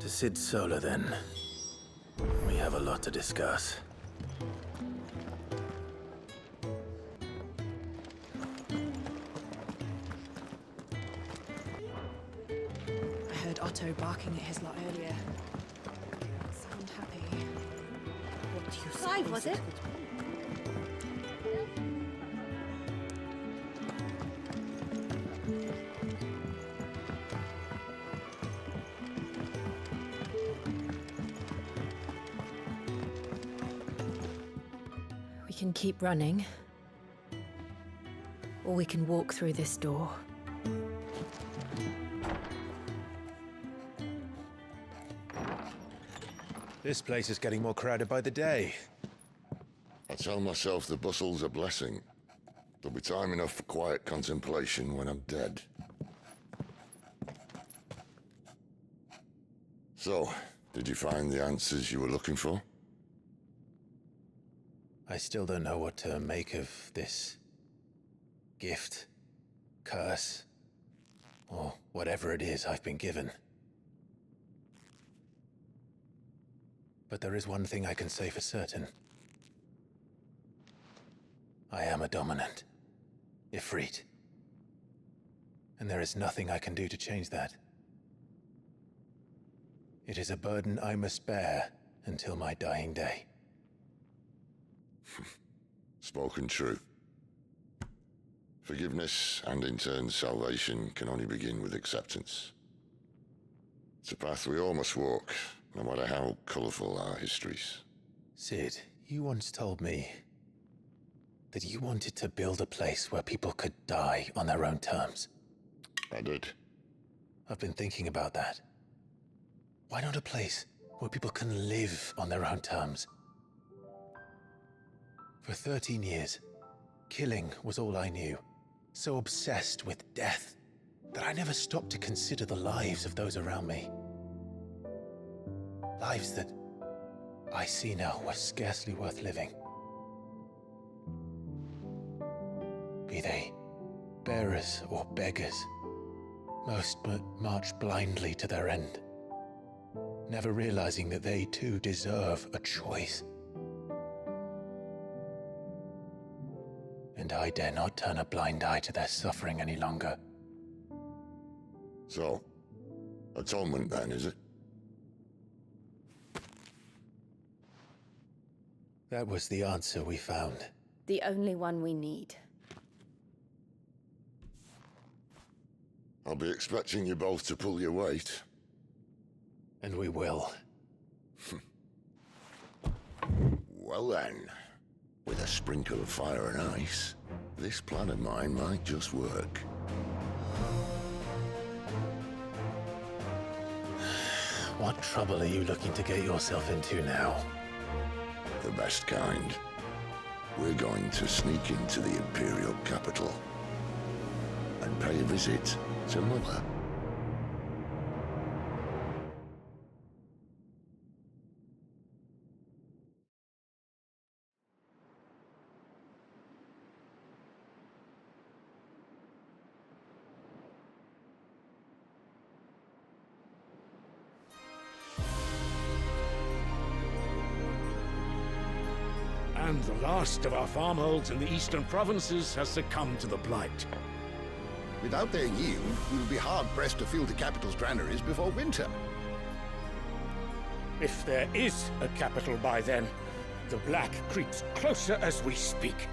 To Sid Solar, then. We have a lot to discuss. I heard Otto barking at his lot earlier. Didn't sound happy. What do you Five, suppose was it? could be? We can keep running, or we can walk through this door. This place is getting more crowded by the day. I tell myself the bustle's a blessing. There'll be time enough for quiet contemplation when I'm dead. So, did you find the answers you were looking for? I still don't know what to make of this gift, curse, or whatever it is I've been given. But there is one thing I can say for certain. I am a dominant, Ifrit. And there is nothing I can do to change that. It is a burden I must bear until my dying day. Spoken true. Forgiveness and in turn salvation can only begin with acceptance. It's a path we all must walk, no matter how colourful our histories. Sid, you once told me that you wanted to build a place where people could die on their own terms. I did. I've been thinking about that. Why not a place where people can live on their own terms? For 13 years, killing was all I knew. So obsessed with death that I never stopped to consider the lives of those around me. Lives that I see now were scarcely worth living. Be they bearers or beggars, most but march blindly to their end, never realizing that they too deserve a choice. And I dare not turn a blind eye to their suffering any longer. So, atonement then, is it? That was the answer we found. The only one we need. I'll be expecting you both to pull your weight. And we will. Well then, with a sprinkle of fire and ice, this plan of mine might just work. What trouble are you looking to get yourself into now? The best kind. We're going to sneak into the Imperial capital and pay a visit to Mother. And the last of our farmholds in the eastern provinces has succumbed to the blight. Without their yield, we will be hard-pressed to fill the capital's granaries before winter. If there is a capital by then, the black creeps closer as we speak.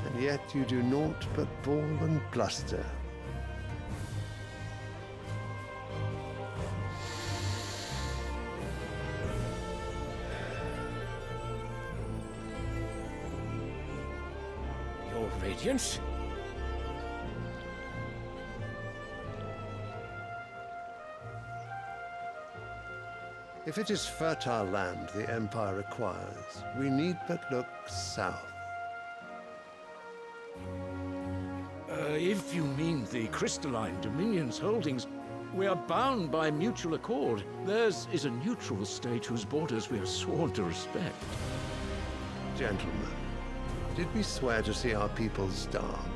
And yet you do naught but bawl and bluster. Your Radiance? If it is fertile land the Empire requires, we need but look south. If you mean the crystalline Dominion's holdings, we are bound by mutual accord. Theirs is a neutral state whose borders we are sworn to respect. Gentlemen, did we swear to see our people starve?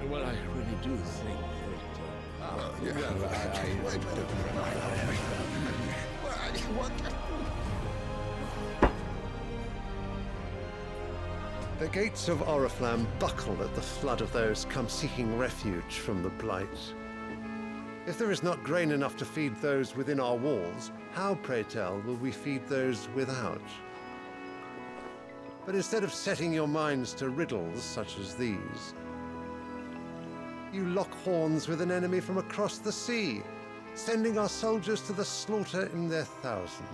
Well, I really do think that The gates of Oriflamme buckle at the flood of those come seeking refuge from the Blight. If there is not grain enough to feed those within our walls, how, pray tell, will we feed those without? But instead of setting your minds to riddles such as these, you lock horns with an enemy from across the sea, sending our soldiers to the slaughter in their thousands.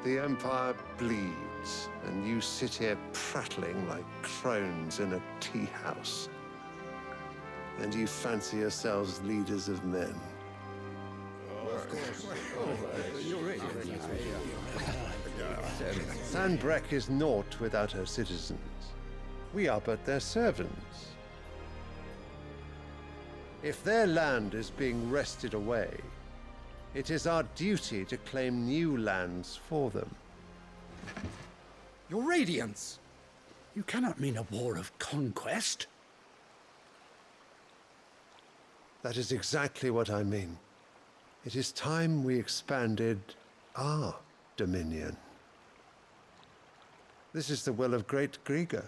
The Empire bleeds, and you sit here prattling like crones in a tea house. And you fancy yourselves leaders of men. Sandbreck is naught without her citizens. We are but their servants. If their land is being wrested away, it is our duty to claim new lands for them. Your Radiance! You cannot mean a war of conquest. That is exactly what I mean. It is time we expanded our dominion. This is the will of great Grieger.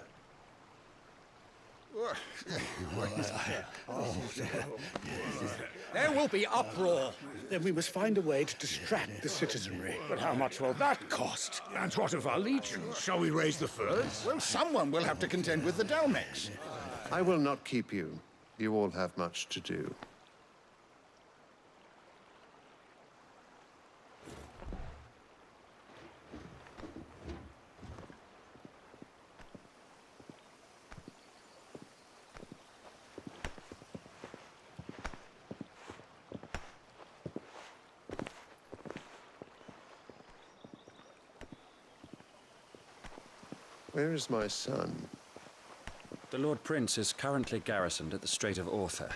There will be uproar. Then we must find a way to distract the citizenry. But how much will that cost? And what of our legions? Shall we raise the furs? Well, someone will have to contend with the Dalmex. I will not keep you. You all have much to do. Where is my son? The Lord Prince is currently garrisoned at the Strait of Author.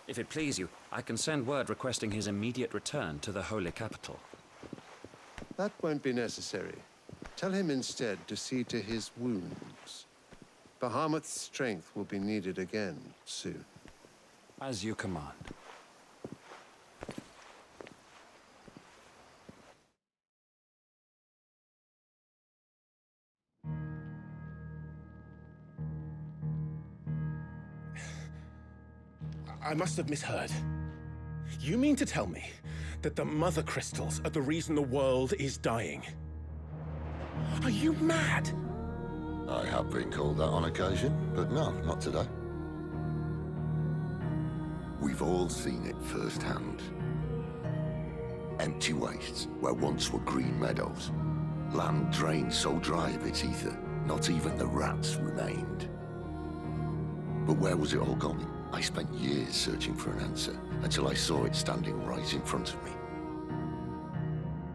If it please you, I can send word requesting his immediate return to the Holy Capital. That won't be necessary. Tell him instead to see to his wounds. Bahamut's strength will be needed again soon. As you command. I must have misheard. You mean to tell me that the mother crystals are the reason the world is dying? Are you mad? I have been called that on occasion, but no, not today. We've all seen it firsthand. Empty wastes where once were green meadows. Land drained so dry of its ether, not even the rats remained. But where was it all going? I spent years searching for an answer, until I saw it standing right in front of me.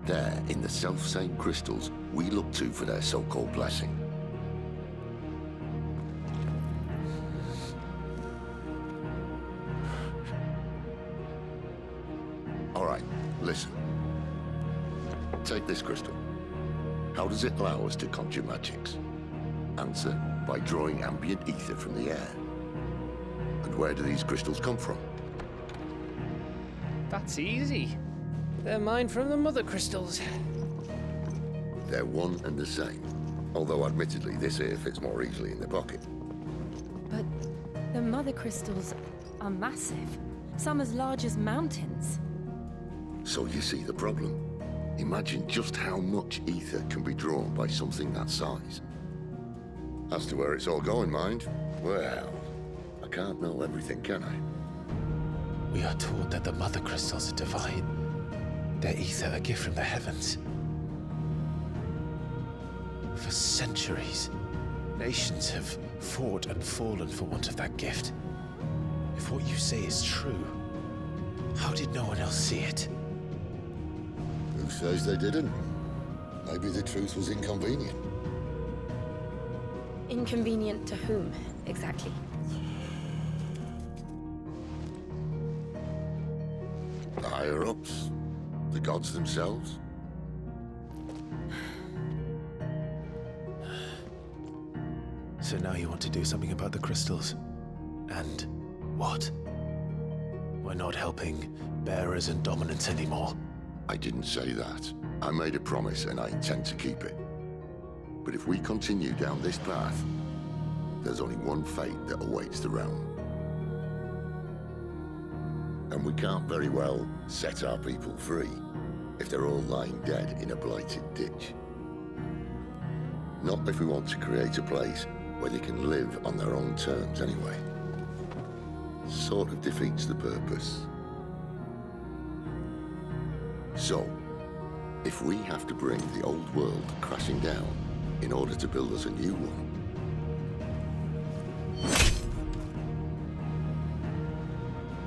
There, in the self-same crystals we look to for their so-called blessing. All right, listen. Take this crystal. How does it allow us to conjure magics? Answer, by drawing ambient ether from the air. And where do these crystals come from? That's easy. They're mined from the mother crystals. They're one and the same. Although admittedly this here fits more easily in the pocket. But the mother crystals are massive. Some as large as mountains. So you see the problem. Imagine just how much ether can be drawn by something that size. As to where it's all going, mind, well, I can't know everything, can I? We are taught that the mother crystals are divine. Their ether a gift from the heavens. For centuries, nations have fought and fallen for want of that gift. If what you say is true, how did no one else see it? Who says they didn't? Maybe the truth was inconvenient. Inconvenient to whom, exactly? The higher-ups? The gods themselves? So now you want to do something about the crystals? And what? We're not helping bearers and dominants anymore. I didn't say that. I made a promise and I intend to keep it. But if we continue down this path, there's only one fate that awaits the realm. And we can't very well set our people free if they're all lying dead in a blighted ditch. Not if we want to create a place where they can live on their own terms anyway. Sort of defeats the purpose. So, if we have to bring the old world crashing down in order to build us a new one,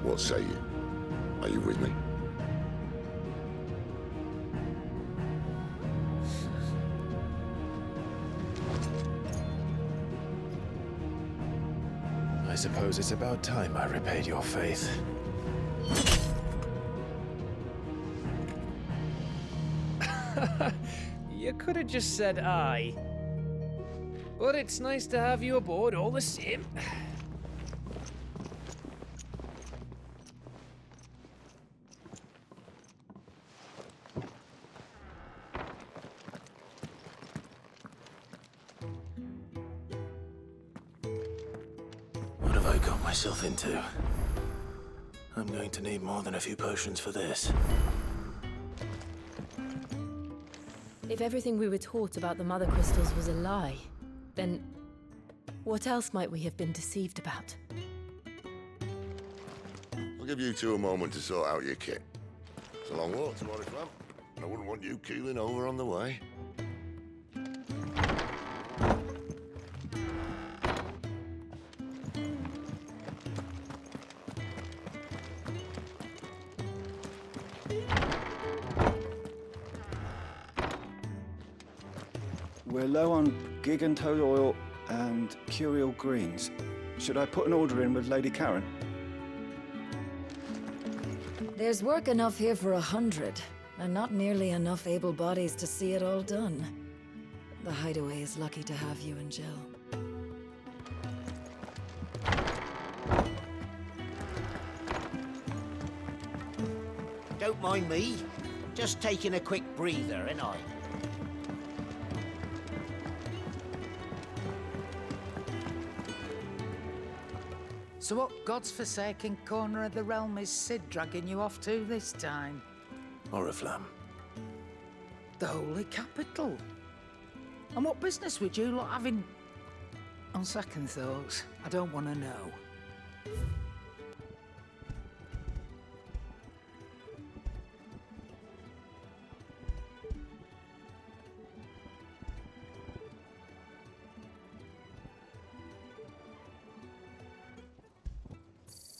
what say you? Are you with me? I suppose it's about time I repaid your faith. You could have just said aye. But it's nice to have you aboard all the same. What have I got myself into? I'm going to need more than a few potions for this. If everything we were taught about the Mother Crystals was a lie, then what else might we have been deceived about? I'll give you two a moment to sort out your kit. It's a long walk to Oriflamme, and I wouldn't want you keeling over on the way. We're low on gig and toad oil and curial greens. Should I put an order in with Lady Karen? There's work enough here for 100, and not nearly enough able bodies to see it all done. The Hideaway is lucky to have you and Jill. Don't mind me. Just taking a quick breather, ain't I? So what God's forsaken corner of the realm is Sid dragging you off to this time? Oriflamme. The Holy Capital. And what business would you lot having? On second thoughts, I don't want to know.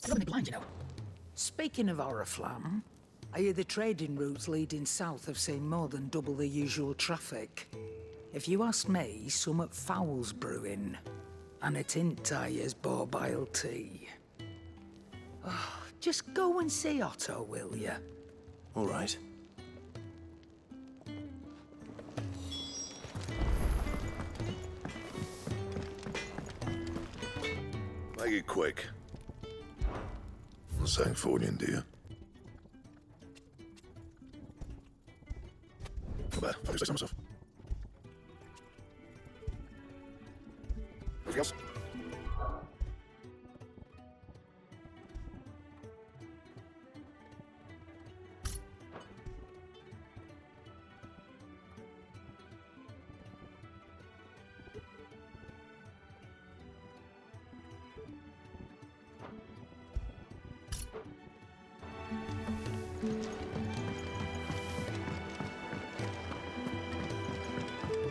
You're gonna be blind, you know. Speaking of Oriflamme, I hear the trading routes leading south have seen more than double the usual traffic. If you ask me, summat foul's brewing. And it ain't Tyre's borbile tea. Oh, just go and see Otto, will ya? All right. Make it quick. I'm saying forwarding, do you? Not bad. I just say so myself. Anything else?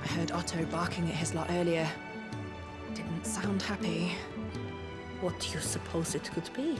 I heard Otto barking at his lot earlier. Didn't sound happy. What do you suppose it could be?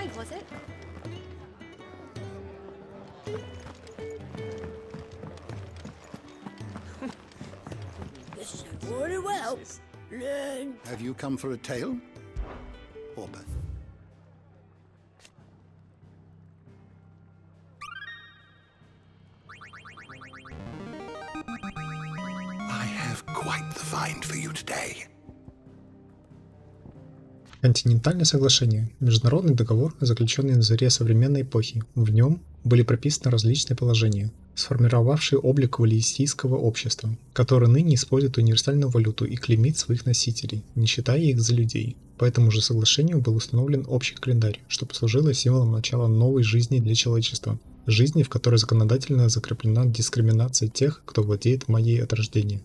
cave, was it? Listen very well. Learn. Have you come for a tale? Or both? I have quite the find for you today. Континентальное соглашение – международный договор, заключенный на заре современной эпохи. В нем были прописаны различные положения, сформировавшие облик валлийского общества, которое ныне использует универсальную валюту и клеймит своих носителей, не считая их за людей. По этому же соглашению был установлен общий календарь, что послужило символом начала новой жизни для человечества. Жизни, в которой законодательно закреплена дискриминация тех, кто владеет магией от рождения.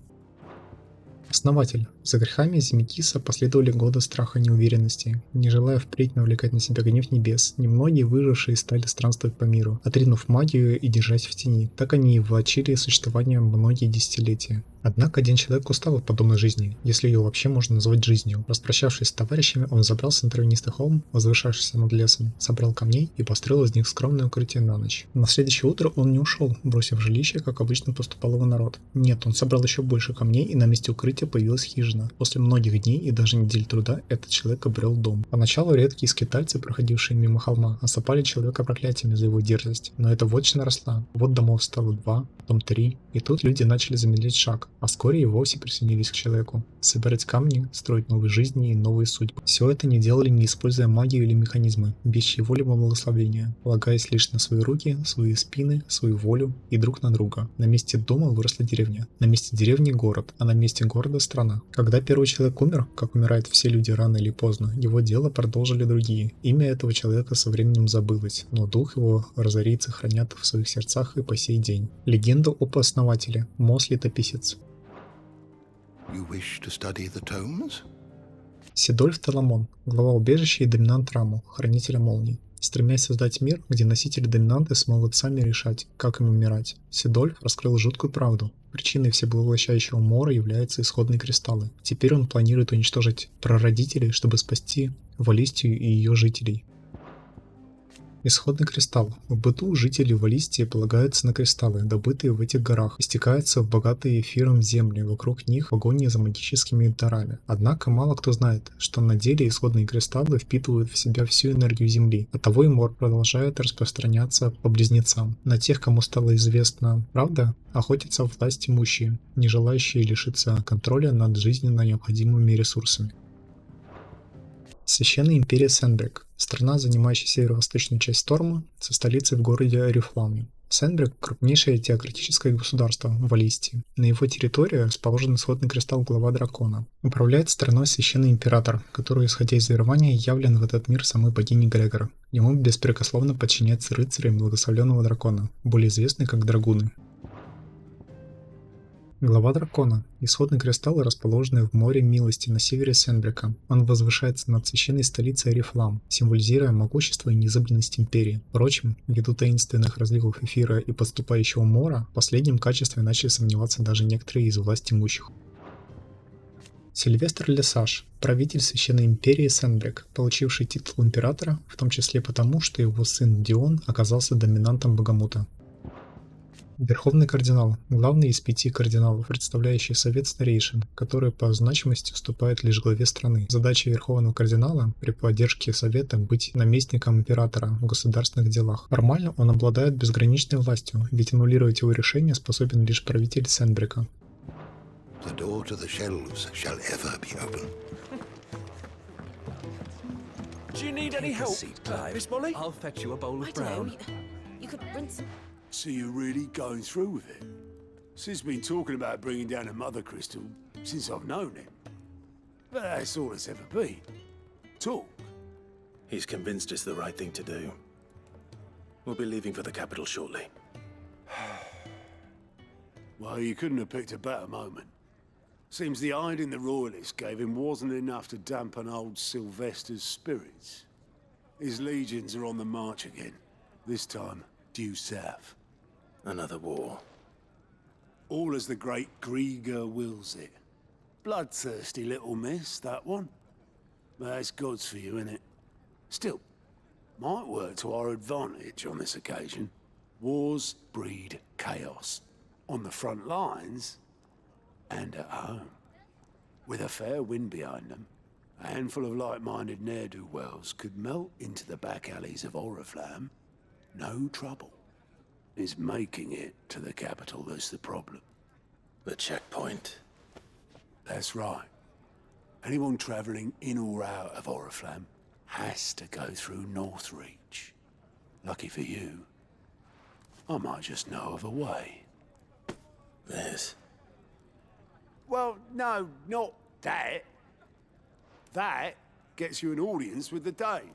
Основатель. За грехами Земекиса последовали годы страха и неуверенности. Не желая впредь навлекать на себя гнев небес, немногие выжившие стали странствовать по миру, отринув магию и держась в тени. Так они и влачили существование многие десятилетия. Однако один человек устал от подобной жизни, если ее вообще можно назвать жизнью. Распрощавшись с товарищами, он забрался на травянистый холм, возвышавшийся над лесом, собрал камней и построил из них скромное укрытие на ночь. На следующее утро он не ушел, бросив жилище, как обычно поступал его народ. Нет, он собрал еще больше камней, и на месте укрытия появилась хижина. После многих дней и даже недель труда этот человек обрел дом. Поначалу редкие скитальцы, проходившие мимо холма, осыпали человека проклятиями за его дерзость, но эта вотчина росла. Вот домов стало 2, потом 3, и тут люди начали замедлять шаг, а вскоре и вовсе присоединились к человеку. Собирать камни, строить новые жизни и новые судьбы. Все это не делали, не используя магию или механизмы, без чьего-либо благословения, полагаясь лишь на свои руки, свои спины, свою волю и друг на друга. На месте дома выросла деревня, на месте деревни город, а на месте города страна. Когда первый человек умер, как умирают все люди рано или поздно, его дело продолжили другие. Имя этого человека со временем забылось, но дух его разорийцы хранят в своих сердцах и по сей день. Легенда об основателе. Мос летописец. You wish to study the tomes? Седольф Таламон, глава убежища и доминант Раму, хранителя молний. Стремясь создать мир, где носители-доминанты смогут сами решать, как им умирать, Седольф раскрыл жуткую правду. Причиной всепоглощающего мора являются исходные кристаллы. Теперь он планирует уничтожить прародителей, чтобы спасти Валлистию и ее жителей. Исходный кристалл. В быту жители Валлистии полагаются на кристаллы, добытые в этих горах, и стекаются в богатые эфиром земли вокруг них в погоне за магическими дарами. Однако мало кто знает, что на деле исходные кристаллы впитывают в себя всю энергию Земли. Оттого и мор продолжает распространяться по близнецам. На тех, кому стало известна правда, охотятся власть имущие, не желающие лишиться контроля над жизненно необходимыми ресурсами. Священная империя Сенбрик. Страна, занимающая северо-восточную часть Сторма, со столицей в городе Орифламе. Сенбрик – крупнейшее теократическое государство в Валлистии. На его территории расположен исходный кристалл глава дракона. Управляет страной священный император, который, исходя из верования, явлен в этот мир самой богиней Грегора. Ему беспрекословно подчиняются рыцари благословленного дракона, более известные как драгуны. Глава дракона. Исходный кристалл, расположенный в море милости на севере Сенбрика. Он возвышается над священной столицей Орифлам, символизируя могущество и незыблемость империи. Впрочем, ввиду таинственных разливов эфира и подступающего мора, в последнем качестве начали сомневаться даже некоторые из властимущих. Сильвестр Лесаж, правитель священной империи Сенбрик, получивший титул императора, в том числе потому, что его сын Дион оказался доминантом Богомута. Верховный кардинал – главный из 5 кардиналов, представляющий совет старейшин, который по значимости уступает лишь главе страны. Задача Верховного кардинала при поддержке совета быть наместником императора в государственных делах. Формально он обладает безграничной властью, ведь аннулировать его решение способен лишь правитель Сенбрика. The door to the shelves shall ever be open. Do you need any help, Miss Molly? I'll fetch you a bowl of brown. You could rinse. So you're really going through with it? Sid's been talking about bringing down a mother crystal since I've known him. But that's all it's ever been. Talk. He's convinced it's the right thing to do. We'll be leaving for the capital shortly. Well, you couldn't have picked a better moment. Seems the hiding the royalists gave him wasn't enough to dampen old Sylvester's spirits. His legions are on the march again, this time due south. Another war. All as the great Grieger wills it. Bloodthirsty little miss, that one. But that's God's for you, innit? Still, might work to our advantage on this occasion. Wars breed chaos. On the front lines and at home. With a fair wind behind them, a handful of like-minded ne'er-do-wells could melt into the back alleys of Oriflamme. No trouble. It's making it to the capital that's the problem. The checkpoint. That's right. Anyone travelling in or out of Oriflamme has to go through Northreach. Lucky for you, I might just know of a way. This? Well, no, not that. That gets you an audience with the Dame.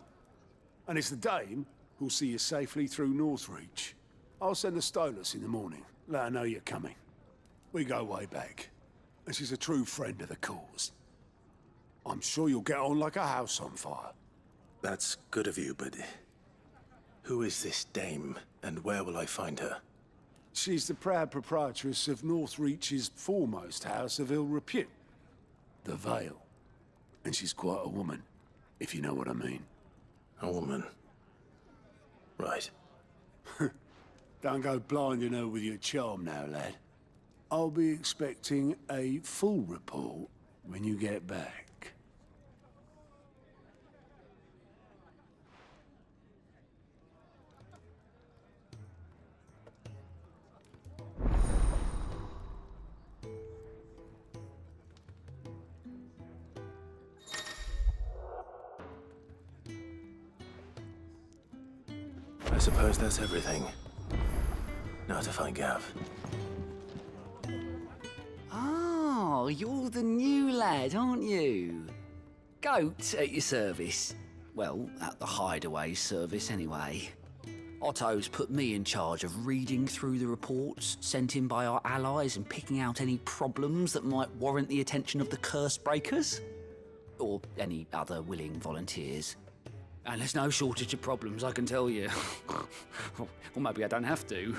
And it's the Dame who'll see you safely through Northreach. I'll send a Stolas in the morning. Let her know you're coming. We go way back. And she's a true friend of the cause. I'm sure you'll get on like a house on fire. That's good of you, but who is this dame, and where will I find her? She's the proud proprietress of Northreach's foremost house of ill repute, the Vale. And she's quite a woman, if you know what I mean. A woman? Right. Don't go blinding her with your charm now, lad. I'll be expecting a full report when you get back. I suppose that's everything. Now to find Gav. Oh, you're the new lad, aren't you? Goat at your service. Well, at the hideaway service anyway. Otto's put me in charge of reading through the reports sent in by our allies and picking out any problems that might warrant the attention of the curse breakers. Or any other willing volunteers. And there's no shortage of problems, I can tell you. Or maybe I don't have to.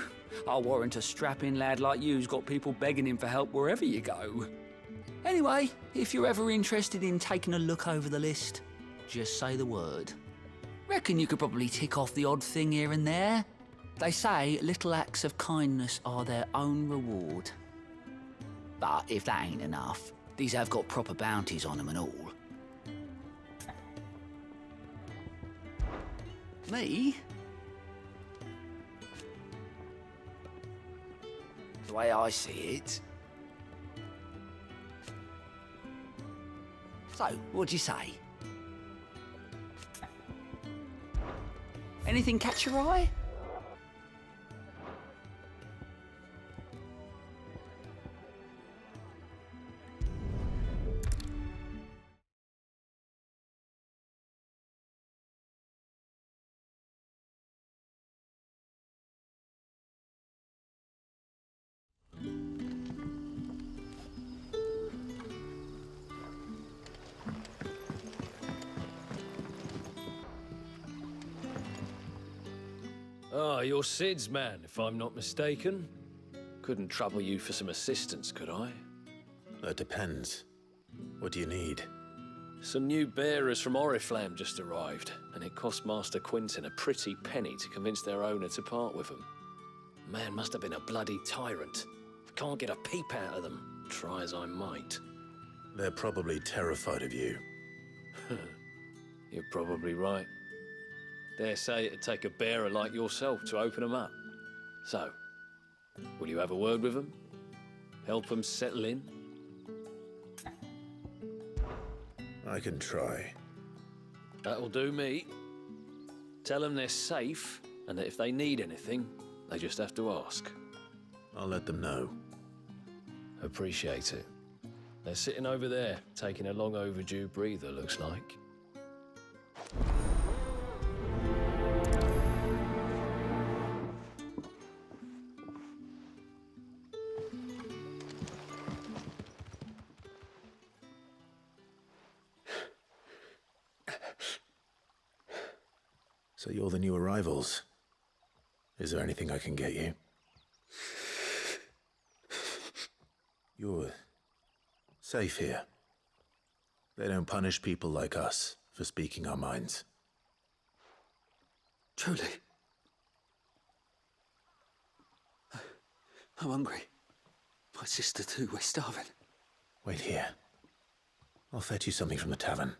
I'll warrant a strapping lad like you's got people begging him for help wherever you go. Anyway, if you're ever interested in taking a look over the list, just say the word. Reckon you could probably tick off the odd thing here and there. They say little acts of kindness are their own reward. But if that ain't enough, these have got proper bounties on them and all. Me? The way I see it. So, what'd you say? Anything catch your eye? Ah, you're Sid's man, if I'm not mistaken. Couldn't trouble you for some assistance, could I? That depends. What do you need? Some new bearers from Oriflamme just arrived, and it cost Master Quinton a pretty penny to convince their owner to part with them. Man must have been a bloody tyrant. Can't get a peep out of them, try as I might. They're probably terrified of you. You're probably right. Dare say it'd take a bearer like yourself to open them up. So, will you have a word with them? Help them settle in? I can try. That'll do me. Tell them they're safe, and that if they need anything, they just have to ask. I'll let them know. Appreciate it. They're sitting over there, taking a long overdue breather, looks like. So you're the new arrivals. Is there anything I can get you? You're safe here. They don't punish people like us for speaking our minds. Truly. I'm hungry. My sister too, we're starving. Wait here. I'll fetch you something from the tavern.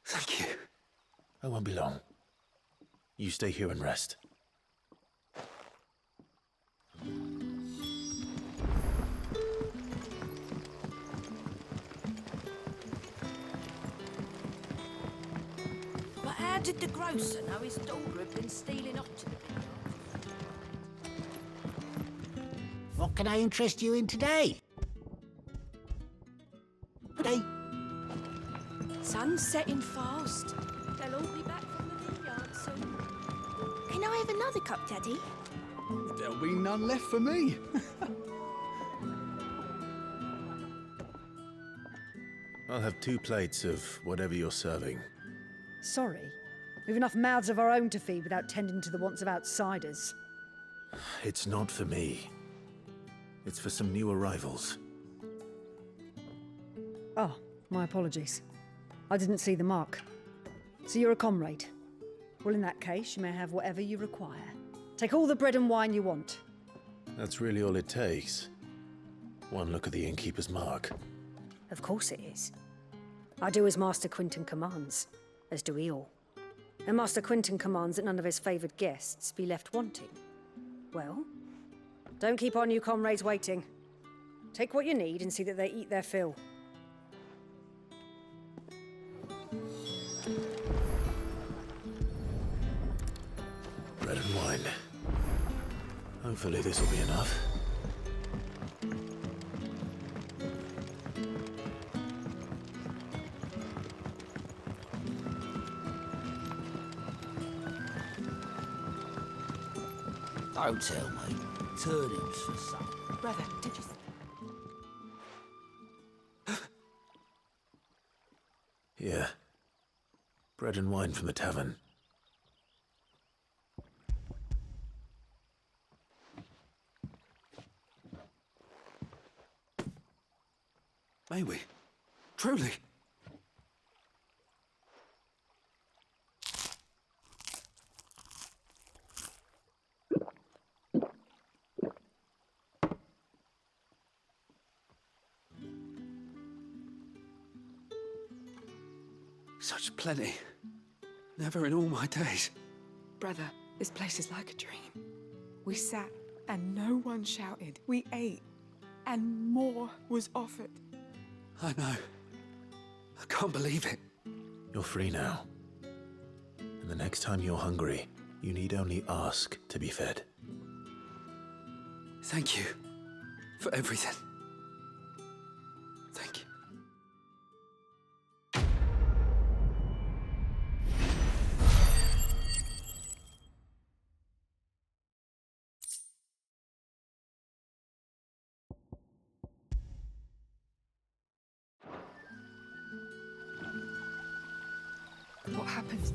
Thank you. I won't be long. You stay here and rest. But how did the grocer know his daughter had been stealing off to the vineyard? What can I interest you in today? Sun's setting fast. They'll all be back from the vineyard soon. Can I have another cup, Daddy? There'll be none left for me. I'll have 2 plates of whatever you're serving. Sorry. We've enough mouths of our own to feed without tending to the wants of outsiders. It's not for me. It's for some new arrivals. Oh, my apologies. I didn't see the mark. So you're a comrade. Well, in that case, you may have whatever you require. Take all the bread and wine you want. That's really all it takes. One look at the innkeeper's mark. Of course it is. I do as Master Quinton commands, as do we all. And Master Quinton commands that none of his favoured guests be left wanting. Well, don't keep our new comrades waiting. Take what you need and see that they eat their fill. Bread and wine. Hopefully this will be enough. Don't tell me. Turnips for some. Brother, did you... Here. Bread and wine from the tavern. May we? Truly? Such plenty. Never in all my days. Brother, this place is like a dream. We sat and no one shouted. We ate and more was offered. I know. I can't believe it. You're free now. And the next time you're hungry, you need only ask to be fed. Thank you for everything. Thank you. What happened?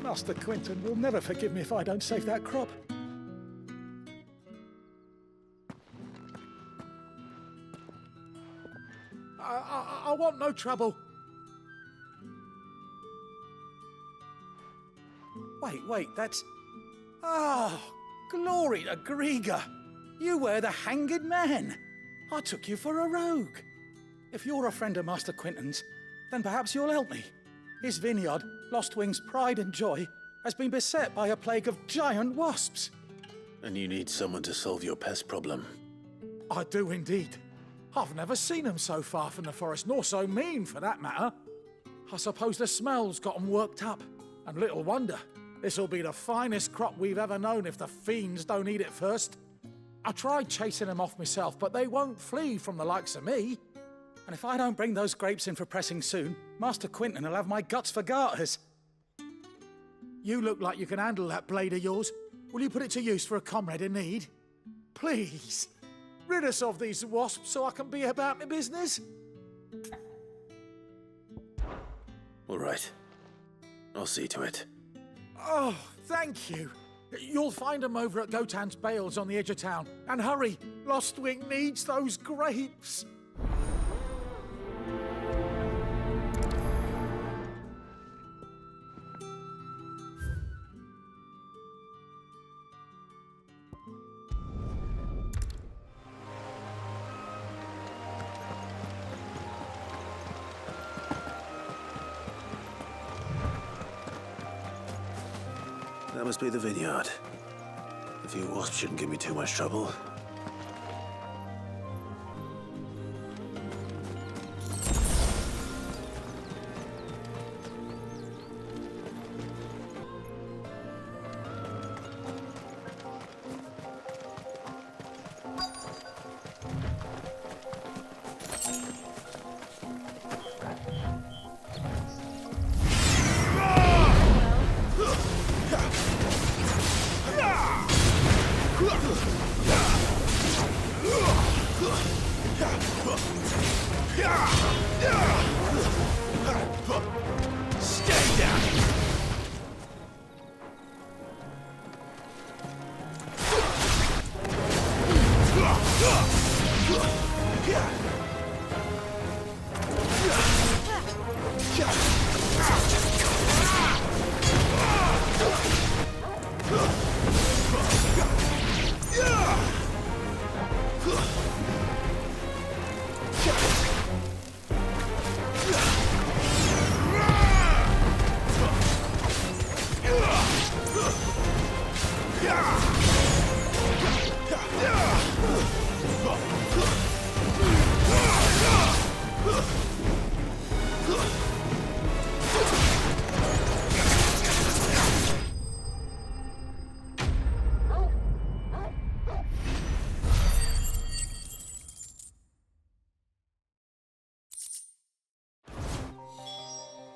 Master Quinton will never forgive me if I don't save that crop. I want no trouble. Wait, that's... Oh, glory to Griga! You were the hanged man. I took you for a rogue. If you're a friend of Master Quinton's, then perhaps you'll help me. His vineyard, Lostwing's pride and joy, has been beset by a plague of giant wasps. And you need someone to solve your pest problem. I do indeed. I've never seen them so far from the forest, nor so mean, for that matter. I suppose the smell's got them worked up, and little wonder. This'll be the finest crop we've ever known if the fiends don't eat it first. I tried chasing them off myself, but they won't flee from the likes of me. And if I don't bring those grapes in for pressing soon, Master Quinton will have my guts for garters. You look like you can handle that blade of yours. Will you put it to use for a comrade in need? Please, rid us of these wasps so I can be about my business. All right. I'll see to it. Oh, thank you. You'll find them over at Gotan's bales on the edge of town. And hurry, Lostwing needs those grapes. That must be the vineyard. A few wasps shouldn't give me too much trouble.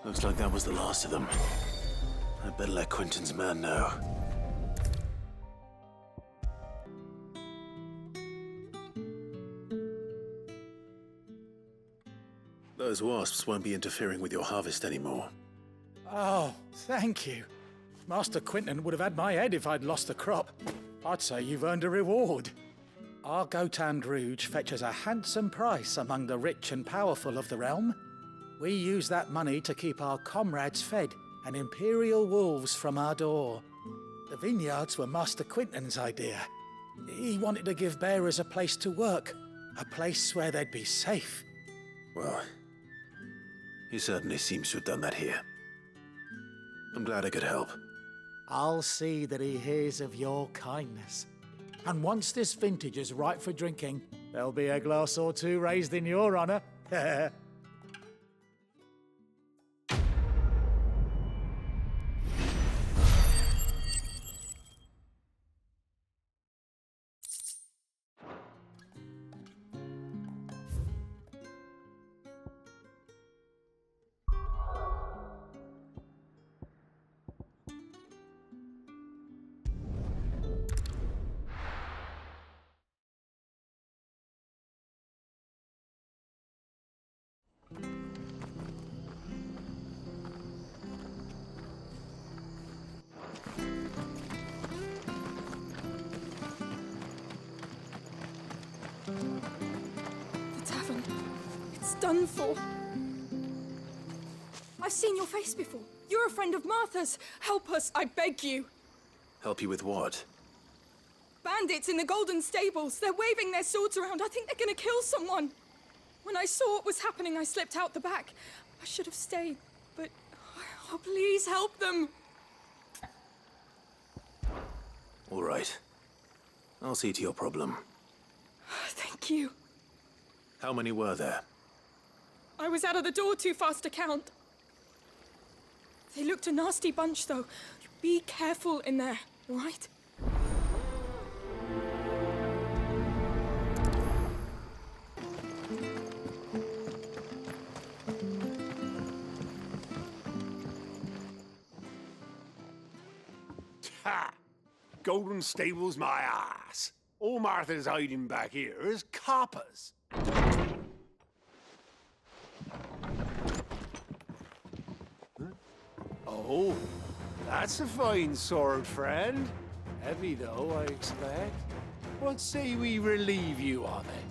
Looks like that was the last of them. I'd better let Quentin's man know. Those wasps won't be interfering with your harvest anymore. Oh, thank you. Master Quentin would have had my head if I'd lost the crop. I'd say you've earned a reward. Our Gotan Rouge fetches a handsome price among the rich and powerful of the realm. We use that money to keep our comrades fed and imperial wolves from our door. The vineyards were Master Quentin's idea. He wanted to give bearers a place to work, a place where they'd be safe. Well, he certainly seems to have done that here. I'm glad I could help. I'll see that he hears of your kindness. And once this vintage is ripe for drinking, there'll be a glass or two raised in your honor. The tavern. It's done for. I've seen your face before. You're a friend of Martha's. Help us, I beg you. Help you with what? Bandits in the Golden Stables. They're waving their swords around. I think they're gonna kill someone. When I saw what was happening, I slipped out the back. I should have stayed, but... Oh, please help them. All right. I'll see to your problem. Thank you. How many were there? I was out of the door too fast to count. They looked a nasty bunch, though. Be careful in there, all right? Ha! Golden Stables my ass. All Martha's hiding back here is coppers. Oh, that's a fine sword, friend. Heavy though, I expect. What say we relieve you of it?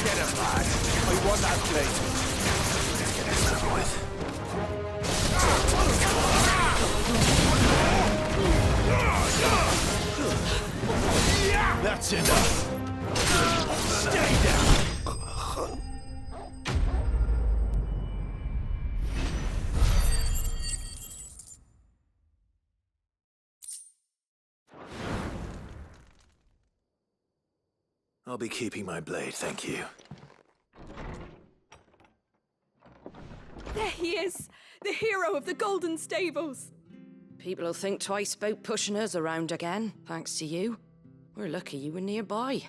Get him, lad. I want that blade. Let's get this over with. That's enough. Stay down. I'll be keeping my blade, thank you. There he is! The hero of the Golden Stables! People will think twice about pushing us around again, thanks to you. We're lucky you were nearby.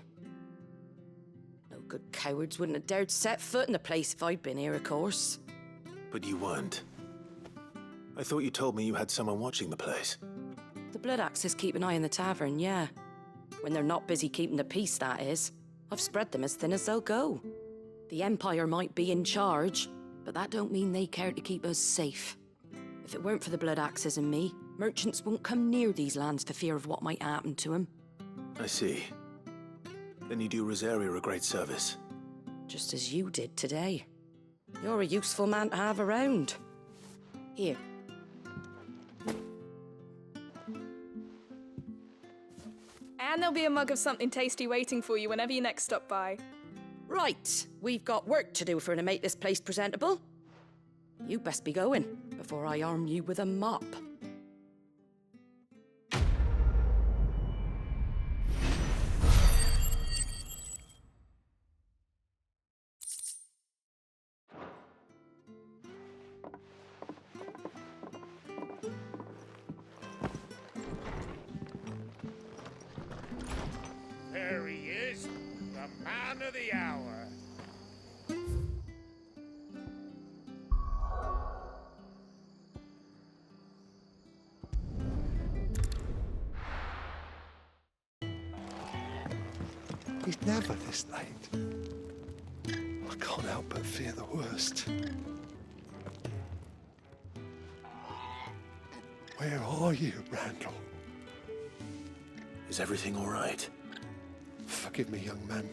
No good cowards wouldn't have dared set foot in the place if I'd been here, of course. But you weren't. I thought you told me you had someone watching the place. The Blood Axes keep an eye on the tavern, yeah. When they're not busy keeping the peace, that is. I've spread them as thin as they'll go. The Empire might be in charge, but that don't mean they care to keep us safe. If it weren't for the Blood Axes and me, merchants won't come near these lands for fear of what might happen to them. I see. Then you do Rosaria a great service. Just as you did today. You're a useful man to have around. Here. And there'll be a mug of something tasty waiting for you whenever you next stop by. Right, we've got work to do to make this place presentable. You best be going before I arm you with a mop. There he is, the man of the hour. He's never this late. I can't help but fear the worst. Where are you, Randall? Is everything all right? Forgive me, young man.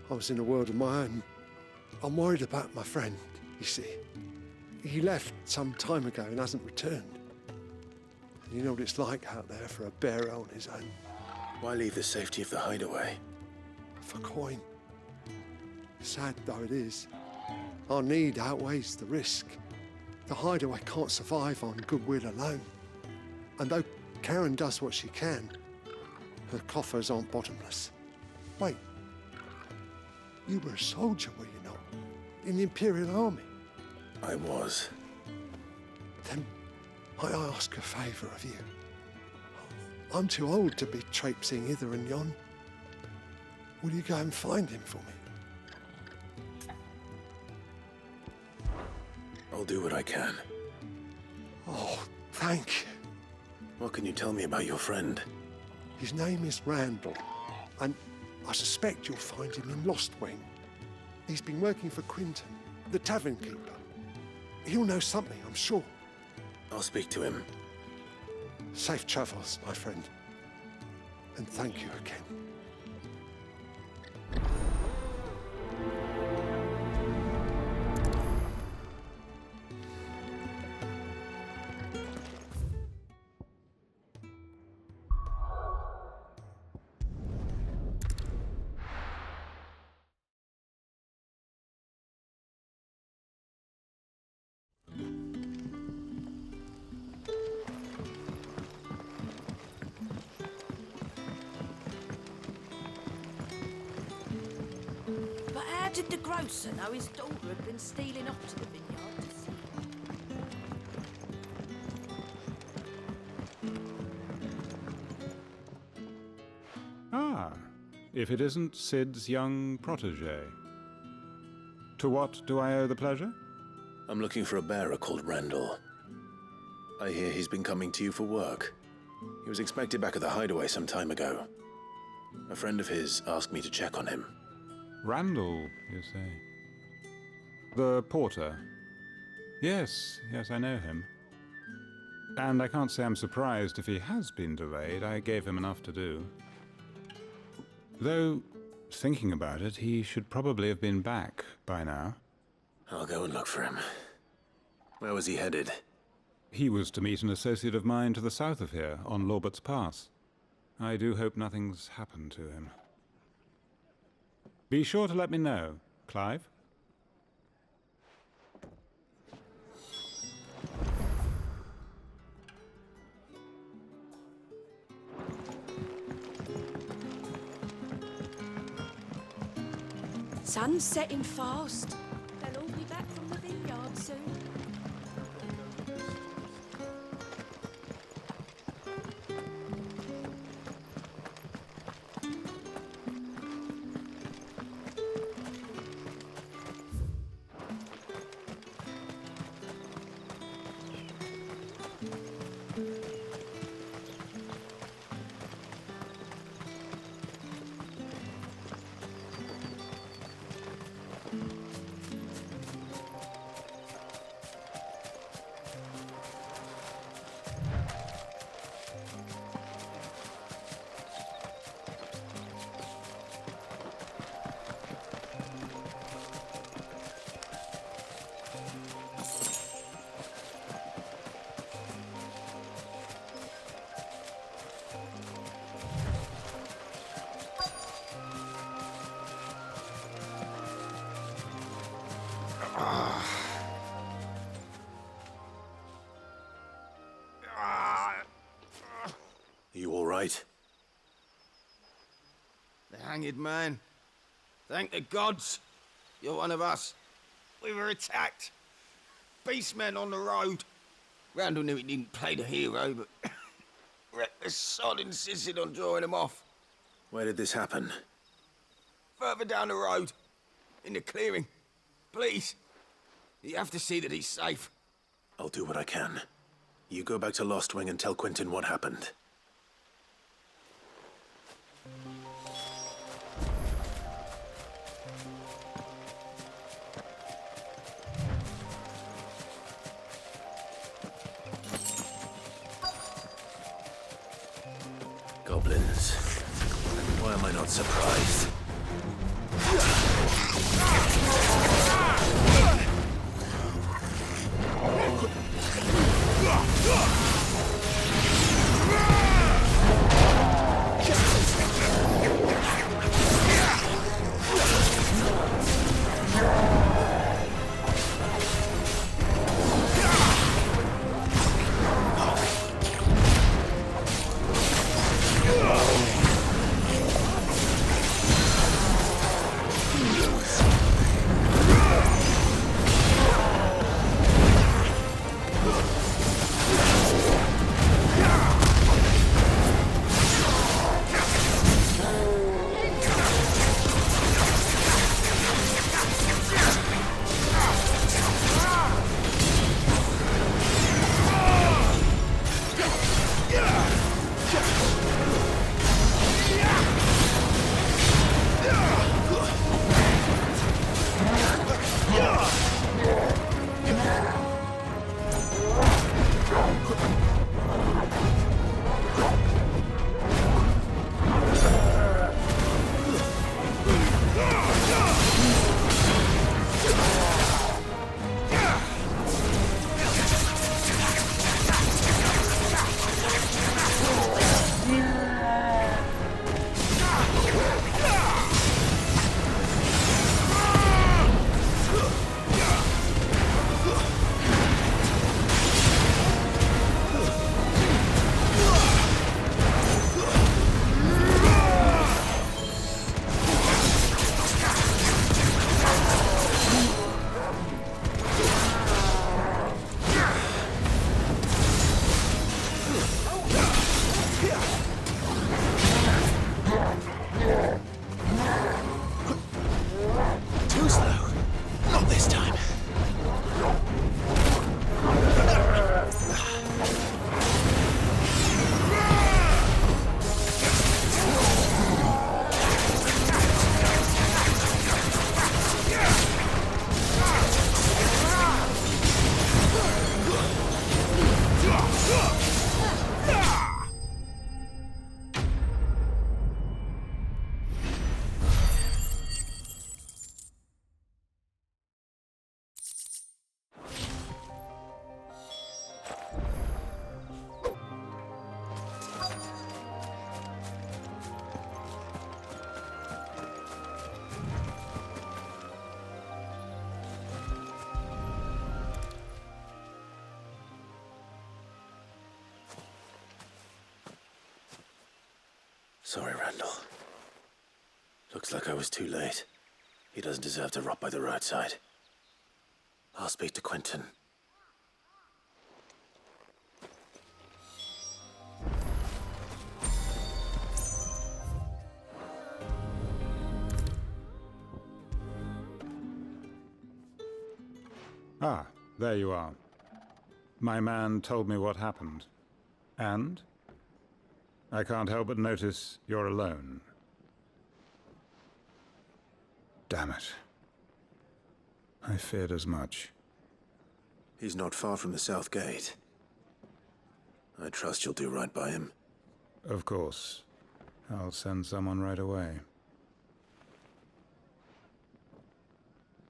I was in a world of my own. I'm worried about my friend, you see. He left some time ago and hasn't returned. And you know what it's like out there for a bearer on his own. Why leave the safety of the hideaway? For coin. Sad though it is, our need outweighs the risk. The hideaway can't survive on goodwill alone. And though Karen does what she can, her coffers aren't bottomless. Wait, you were a soldier, were you not? In the Imperial Army? I was. Then might I ask a favour of you? I'm too old to be traipsing hither and yon. Will you go and find him for me? I'll do what I can. Oh, thank you. What can you tell me about your friend? His name is Randall, and I suspect you'll find him in Lost Wing. He's been working for Quinton, the tavern keeper. He'll know something, I'm sure. I'll speak to him. Safe travels, my friend. And thank you again. Did the grocer know his daughter had been stealing off to the vineyard to see? Ah, if it isn't Sid's young protege. To what do I owe the pleasure? I'm looking for a bearer called Randall. I hear he's been coming to you for work. He was expected back at the hideaway some time ago. A friend of his asked me to check on him. Randall, you say? The porter? Yes, I know him. And I can't say I'm surprised if he has been delayed. I gave him enough to do. Though, thinking about it, he should probably have been back by now. I'll go and look for him. Where was he headed? He was to meet an associate of mine to the south of here, on Lorbert's Pass. I do hope nothing's happened to him. Be sure to let me know, Clive. Sun's setting fast. They'll all be back from the vineyard soon. You all right? The hanged man. Thank the gods. You're one of us. We were attacked. Beastmen on the road. Randall knew he didn't play the hero, but reckless sod insisted on drawing him off. Where did this happen? Further down the road. In the clearing. Please. You have to see that he's safe. I'll do what I can. You go back to Lost Wing and tell Quentin what happened. Goblins. Why am I not surprised? Sorry, Randall. Looks like I was too late. He doesn't deserve to rot by the roadside. I'll speak to Quentin. Ah, there you are. My man told me what happened. And? I can't help but notice you're alone. Damn it. I feared as much. He's not far from the South Gate. I trust you'll do right by him. Of course. I'll send someone right away.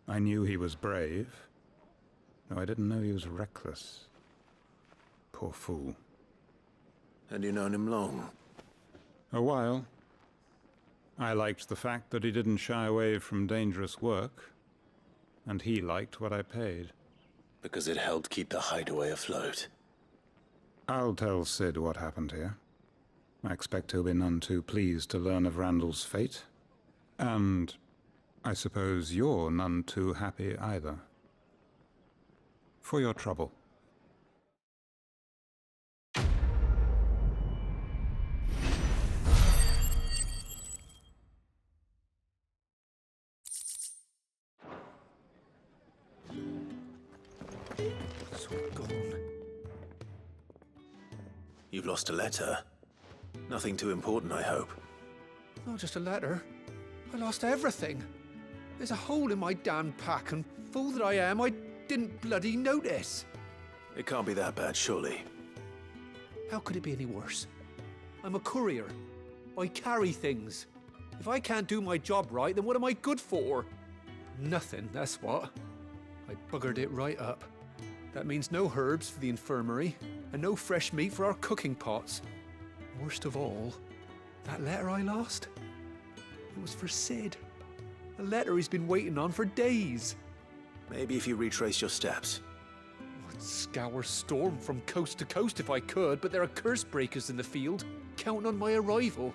I knew he was brave. No, I didn't know he was reckless. Poor fool. And you known him long? A while. I liked the fact that he didn't shy away from dangerous work, and he liked what I paid. Because it helped keep the hideaway afloat. I'll tell Sid what happened here. I expect he'll be none too pleased to learn of Randall's fate. And I suppose you're none too happy either. For your trouble. It's all gone. You've lost a letter. Nothing too important, I hope. Not just a letter. I lost everything. There's a hole in my damn pack, and fool that I am, I didn't bloody notice. It can't be that bad, surely. How could it be any worse? I'm a courier. I carry things. If I can't do my job right, then what am I good for? Nothing, that's what. I buggered it right up. That means no herbs for the infirmary, and no fresh meat for our cooking pots. Worst of all, that letter I lost, it was for Sid. A letter he's been waiting on for days. Maybe if you retrace your steps. I'd scour Storm from coast to coast if I could, but there are curse breakers in the field, counting on my arrival.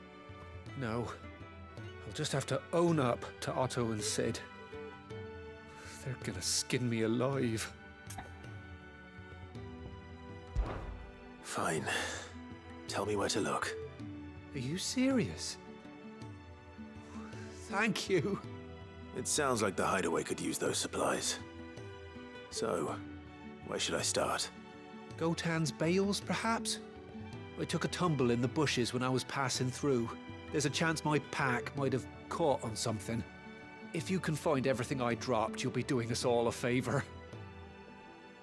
No, I'll just have to own up to Otto and Sid. They're gonna skin me alive. Fine. Tell me where to look. Are you serious? Thank you. It sounds like the hideaway could use those supplies. So, where should I start? Gotan's bales, perhaps? I took a tumble in the bushes when I was passing through. There's a chance my pack might have caught on something. If you can find everything I dropped, you'll be doing us all a favor.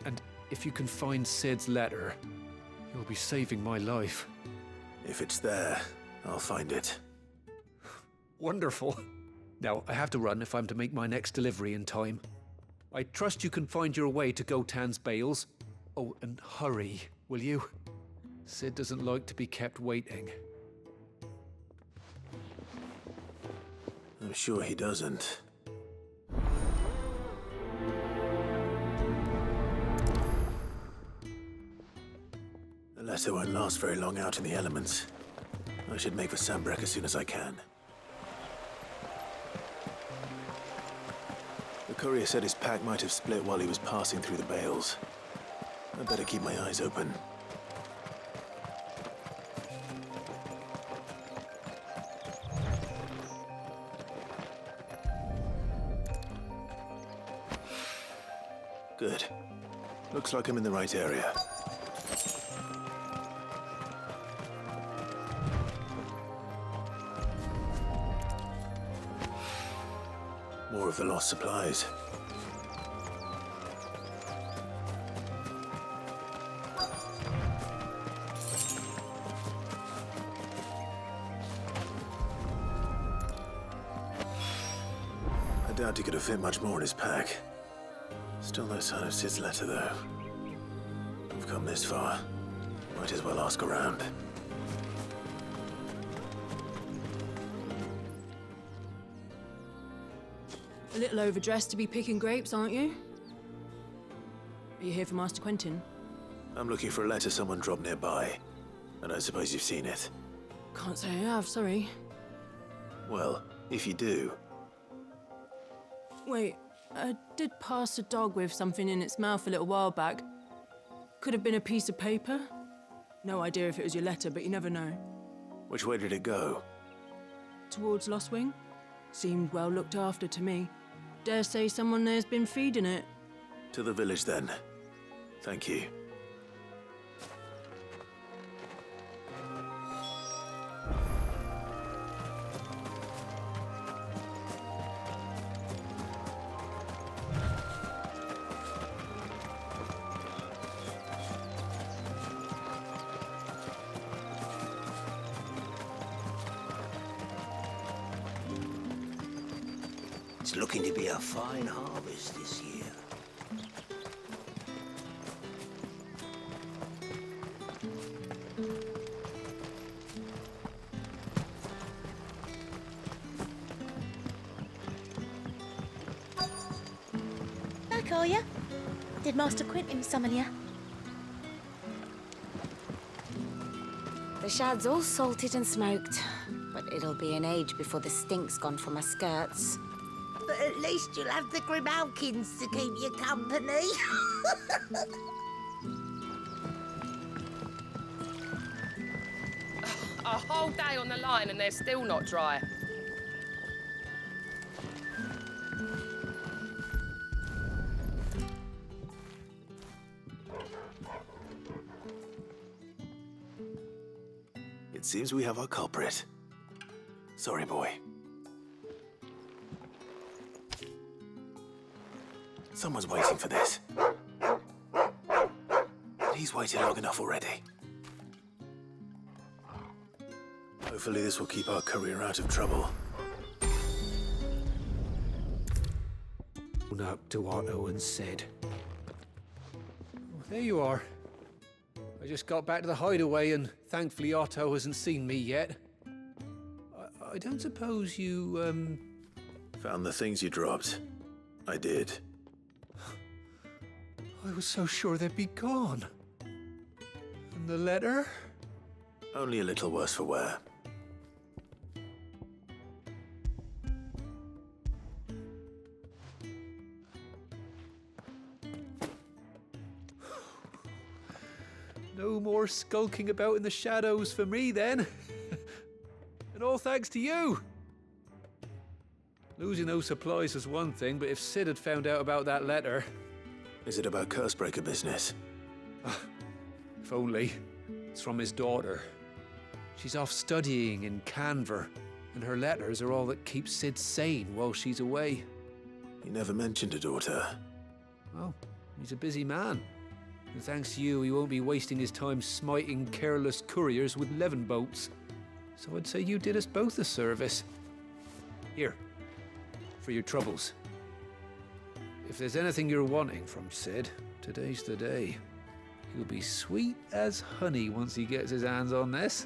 And if you can find Sid's letter, you'll be saving my life. If it's there, I'll find it. Wonderful. Now, I have to run if I'm to make my next delivery in time. I trust you can find your way to Gotan's bales. Oh, and hurry, will you? Sid doesn't like to be kept waiting. I'm sure he doesn't. The letter won't last very long out in the elements. I should make for Sambrek as soon as I can. The courier said his pack might have split while he was passing through the bales. I'd better keep my eyes open. Good. Looks like I'm in the right area. More of the lost supplies. I doubt he could have fit much more in his pack. Still no sign of Sid's letter, though. I've come this far. Might as well ask around. A little overdressed to be picking grapes, aren't you? Are you here for Master Quentin? I'm looking for a letter someone dropped nearby, and I suppose you've seen it. Can't say I have, sorry. Well, if you do. Wait, I did pass a dog with something in its mouth a little while back. Could have been a piece of paper. No idea if it was your letter, but you never know. Which way did it go? Towards Lost Wing? Seemed well looked after to me. Dare say someone there's been feeding it. To the village, then. Thank you. It's looking to be a fine harvest this year. Back, are ya? Did Master Quentin summon ya? The shad's all salted and smoked, but it'll be an age before the stink's gone from my skirts. But at least you'll have the Grimalkins to keep you company. A whole day on the line and they're still not dry. It seems we have our culprit. Sorry, boy. Someone's waiting for this. He's waited long enough already. Hopefully this will keep our courier out of trouble. Up to Otto and said, there you are. I just got back to the hideaway and thankfully Otto hasn't seen me yet. I don't suppose you, Found the things you dropped. I did. I was so sure they'd be gone. And the letter? Only a little worse for wear. No more skulking about in the shadows for me, then. And all thanks to you. Losing those supplies was one thing, but if Sid had found out about that letter... Is it about Cursebreaker business? If only. It's from his daughter. She's off studying in Canver, and her letters are all that keep Sid sane while she's away. He never mentioned a daughter. Well, he's a busy man. And thanks to you, he won't be wasting his time smiting careless couriers with levin boats. So I'd say you did us both a service. Here, for your troubles. If there's anything you're wanting from Sid, today's the day. He'll be sweet as honey once he gets his hands on this.